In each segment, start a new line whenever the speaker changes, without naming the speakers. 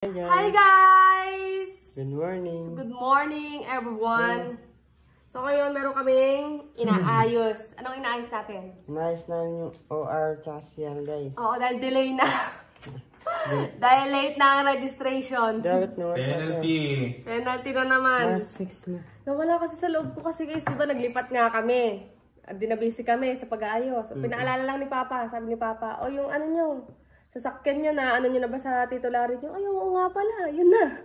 Hi guys!
Good morning!
Good morning everyone! So ngayon meron kaming inaayos. Anong inaayos natin?
Inaayos namin yung OR tsaka CR guys.
Oo, dahil delay na. Dahil late na ang registration.
Dapat naman.
Penalty na naman.
Mas 6 na.
Nawala kasi sa loob ko kasi guys, di ba naglipat nga kami. At dinabisi kami sa pag-aayos. So, pinaalala lang ni Papa, sabi ni Papa, o yung ano nyo, sasakyan nyo na, ano nyo na ba sa titularyo nyo? Ay, oo nga pala, yun na.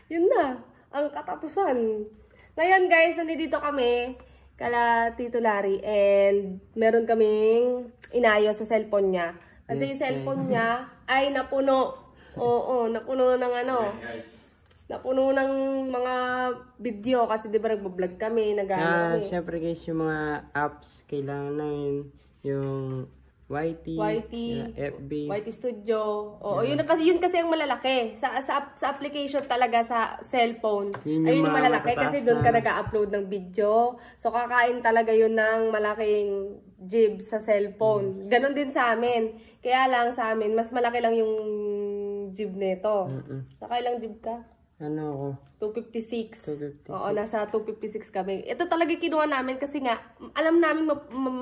Yun na, ang katapusan. Ngayon guys, nandito kami, kala titulary, and meron kaming inayos sa cellphone niya. Kasi yung cellphone niya ay napuno. Oo, napuno ng ano. Napuno ng mga video kasi di ba nagbablog kami, nag-ano kami.
Siyempre guys, yung mga apps, kailangan namin yung YT, FB,
YT Studio. Oo, yun kasi ang malalaki. Sa application talaga sa cellphone. Ayun yung malalaki kasi doon ka nag-upload ng video. So kakain talaga yun ng malaking jib sa cellphone. Ganon din sa amin. Kaya lang sa amin, mas malaki lang yung jib nito. Nakailang jib ka?
Ano ako?
256. Oo, nasa 256 kami. Ito talaga kinuha namin kasi nga, alam namin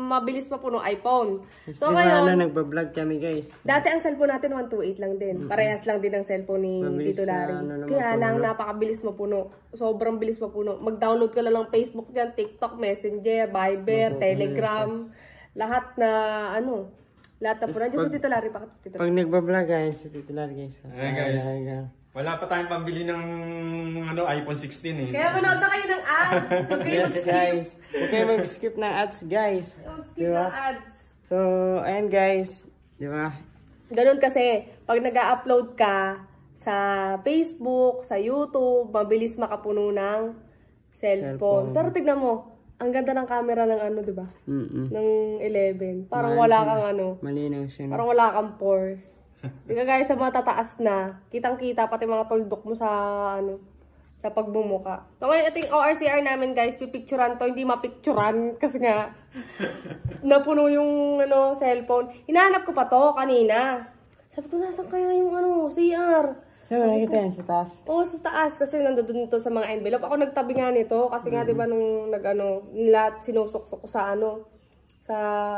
mabilis mapuno iPhone. So ngayon,
nagbablog kami guys.
Dati ang cellphone natin 128 lang din. Parehas lang din ang cellphone ni Tito Larry. Kaya lang napakabilis mapuno. Sobrang bilis mapuno. Mag-download ka lang ng Facebook dyan, TikTok, Messenger, Viber, Telegram. Lahat na ano. Lahat na puno. Diyan sa Tito Larry.
Pag nagbablog guys, sa Tito Larry guys.
Wala pa tayong pambili ng iPhone 16 eh.
Kaya manood na kayo ng ads.
Yes guys. Okay, mag-skip ng ads guys.
Mag-skip ng ads.
So, ayan guys. Di ba?
Ganun kasi, pag nag-upload ka sa Facebook, sa YouTube, mabilis makapuno ng cellphone. Pero tignan mo, ang ganda ng camera ng ano, di ba? Ng 11. Parang wala kang ano.
Malinaw siya.
Parang wala kang pores. Di ka gaya sa mga tataas na, kitang-kita pati mga tuldok mo sa ano, sa pagbumuka. So ngayon ating ORCR namin guys, pipicturan to, hindi mapicturan kasi nga napuno yung ano, cellphone. Hinahanap ko pa to kanina. Sabi ko, nasan kaya yung ano, CR?
So, nakikita yan sa taas?
Oo, sa taas kasi nandoon to sa mga envelope. Ako nagtabi nga nito kasi nga 'di ba nung nag-ano, lahat sinusuksok ko sa ano, sa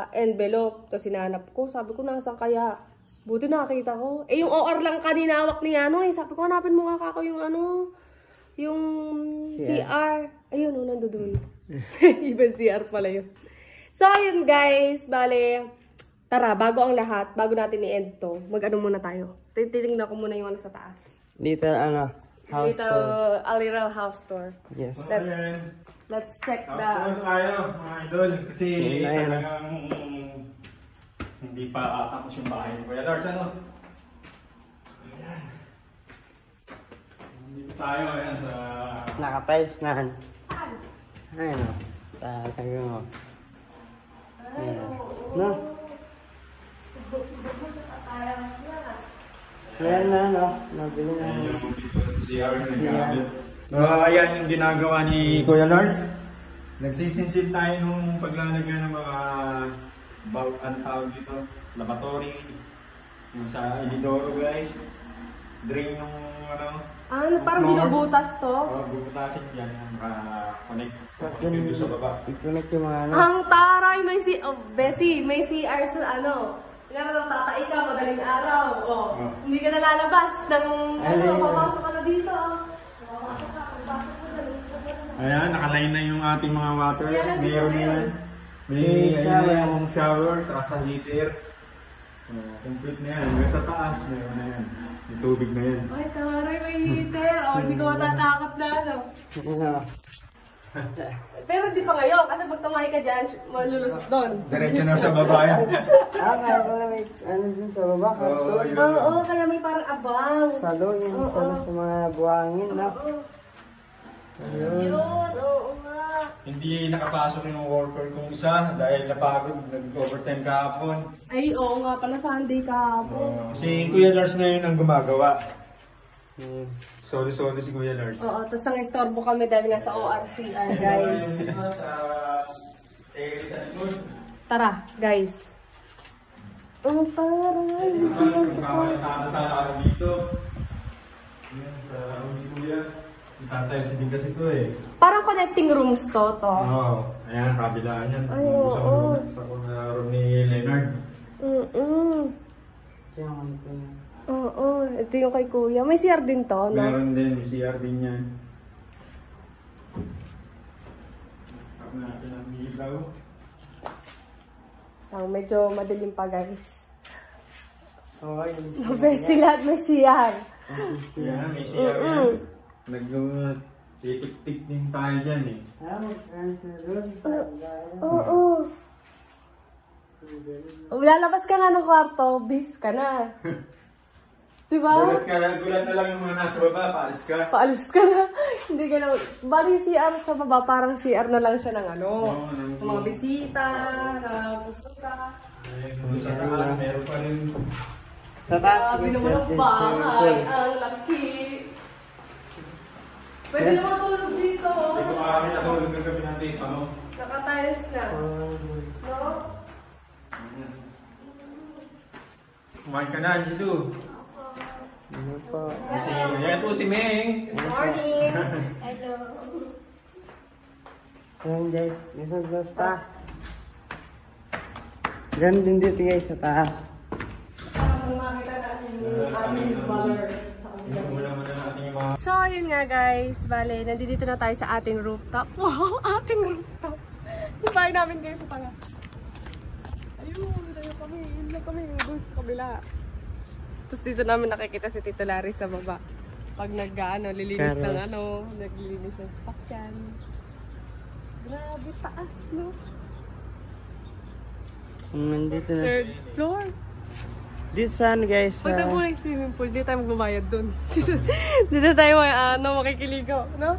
envelope. Tapos sinanap ko, sabi ko, nasan kaya? Buti nakakita ko. Eh, yung OR lang kanina hawak ni ano eh. Sabi ko, hanapin mo nga kako yung ano, yung CR. Ayun, nandoon. Even CR pala yun. So, ayun guys. Bale, tara, bago ang lahat, bago natin i-end to, mag-ano muna tayo. Titingnan ko muna yung ano sa taas.
Dito, ano, house
dito,
tour.
a little house tour.
Yes.
Let's check the...
House tour tayo, mga idol. Kasi talagang hindi pa tapos yung bahay ni Kuya Lars, ano? Ayan. Dito tayo, ayan sa...
Naka-tiles na.
Saan?
Ayan o. Talagang o. Ayan. No? Ayan na, no? Nabili na.
Ayan yung CR na gamit. So, ayan yung ginagawa ni Kuya Lars. Nagsisinsid tayo nung paglalagyan ng mga ang tawag dito, lavatory, yung sa inidoro guys, drain yung ano,
parang binubutas to?
Oo, bubutasin yan, maka-connect dito sa baba.
I-connect yung mga ano.
Ang taray, may Bessie, may CR sa ano. Kaya lang tatay ka, madaling araw. Hindi ka nalalabas ng papasok ka na dito. Papasok ka na.
Ayan, nakaline na yung ating mga water. Meron na yan. May shower, saka sa heater. Complete na yan. Hanggang sa taas, meron na yan. May tubig na yan.
Ay, taray, may heater. Hindi ko matatakot na, ano. Pero di pa ngayon, kasi pag tumahay ka dyan, malulusot doon.
Diretso na sa baba yan.
Kaya pala may ano dun sa baba.
Oo, kaya may parang abang.
Salon, yung salon sa mga buhangin, no?
Yun, oo nga.
Hindi nakapasok yung worker kong isa dahil napagod, nag-overtime kahapon.
Ay, oo nga pala, Sunday kahapon.
Si Kuya Lars ngayon ang gumagawa. Solo-solo si Kuya Lars.
Oo, tapos nang-istorbo kami dahil nga sa ORCR, guys. Tara, guys. Oh, parang ay,
Bawal na sana ako dito. Tatayos din kasi ito eh.
Parang connecting rooms to.
Oo. Ayan, kabilaan yan.
Ay, oo.
Sa room ni Leonard.
Diyan ako nito yan.
Oo. Ito yung kay kuya. May CR din to, no?
Meron din, may CR din yan. Sakap natin ang ilaw.
Medyo madilim pa, guys.
Oo, yun.
Mabesi lahat may CR.
Yan, may CR yan. Nag-titik-tik din tayo dyan eh.
Mag-answer doon.
Oo. Lalabas ka nga ng kwarto, bis ka na. Diba?
Gulat na lang yung mga nasa baba, paalis ka.
Paalis ka na. Hindi ka na. Bali CR sa baba, parang CR na lang siya ng ano. Ng mga bisita, na pupunta.
Kung sa taas, meron pa rin.
Sa taas,
Grabe naman ang bahay. Ang laki. Pwede naman tulog dito.
Hindi ko kami natulog ng gabi natin. Ano?
Naka-tiles na. No?
Kumain ka na, Angelou.
Ano po?
Yan po si Meng.
Good morning. Hello.
Ayan guys, gusto ko sa taas. Ganun din dito guys sa taas.
Parang makita natin yung aming baller.
Muna natin yung mga...
So, yun nga guys. Bale, nandito na tayo sa ating rooftop. Wow, ating rooftop. Yung bahay namin guys sa pala. Ayun, tayo kami. Yun na kami. Doon sa kabila. Tapos dito namin nakikita si Tito Larry sa baba. Pag lilinis ng naglilinis ng sasakyan. Grabe, taas, no?
Nandito na.
Third floor.
Dito saan guys?
Pagka po ng swimming pool, dito tayo magbabayad dun. Dito tayo makikiligo, no?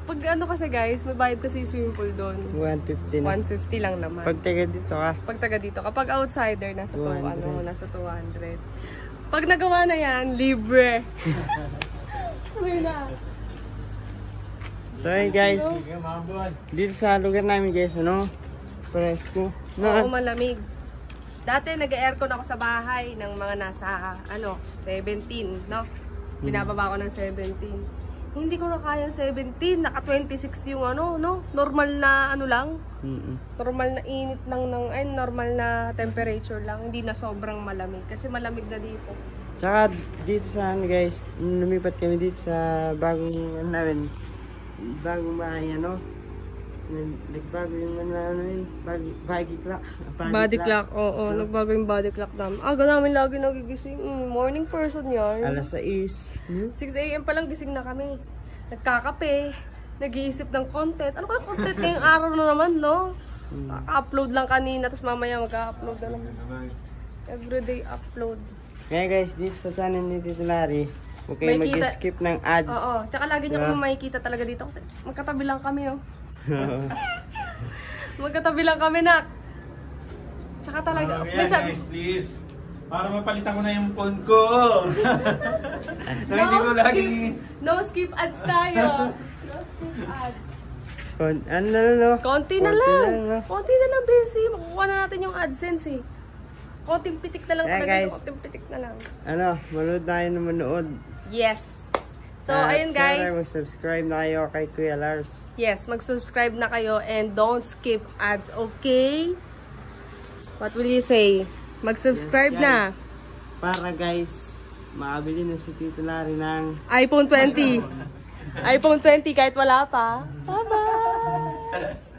Pag ano kasi guys, may bayad kasi yung swimming pool doon.
150 na.
150 lang naman.
Pag taga dito ka.
Pag taga dito. Kapag outsider, nasa 200. Pag nagawa na yan, libre. Sabi na.
So hey guys, dito sa lugar namin guys, ano? Presko.
Oo, malamig. Dati nag-aircon ako sa bahay ng mga nasa 17, no? Binababa ko ng 17. Hindi ko na kaya 17, naka 26 yung normal na lang. Normal na init lang normal na temperature lang, hindi na sobrang malamig kasi malamig na dito.
Tsaka dito sa guys, lumipat kami dito sa bagong bahay nagbago yung body clock.
Body clock, oo. Nagbago yung body clock namin. Aga namin lagi nagigising. Morning person yan.
Alas 6.
6 AM pa lang gising na kami. Nagkakape. Nag-iisip ng content. Ano kaya content ngayong araw na naman, no? Upload lang kanina, tapos mamaya mag-upload na naman. Everyday upload.
Kaya guys, dito sa channel ni Tito Larry, huwag kayo mag-skip ng ads.
Oo. Tsaka lagi niyo kami makikita talaga dito kasi magkatabi lang kami, oh. Magkatabi lang kami, nak. Tsaka talaga.
Guys, please. Para mapalitan ko na yung phone ko.
No skip ads tayo. No skip ads. Konti na lang. Konti na lang, busy. Makukuha na natin yung AdSense, eh. Konting pitik na lang talaga. Konting pitik na lang.
Manood tayo na manood.
Yes. So, ayun guys.
Mag-subscribe na kayo kay Kuya Lars.
Yes, mag-subscribe na kayo and don't skip ads, okay? What will you say? Mag-subscribe na.
Para guys, makabili na si Tito Larry ng
iPhone 20. iPhone 20 kahit wala pa. Bye-bye!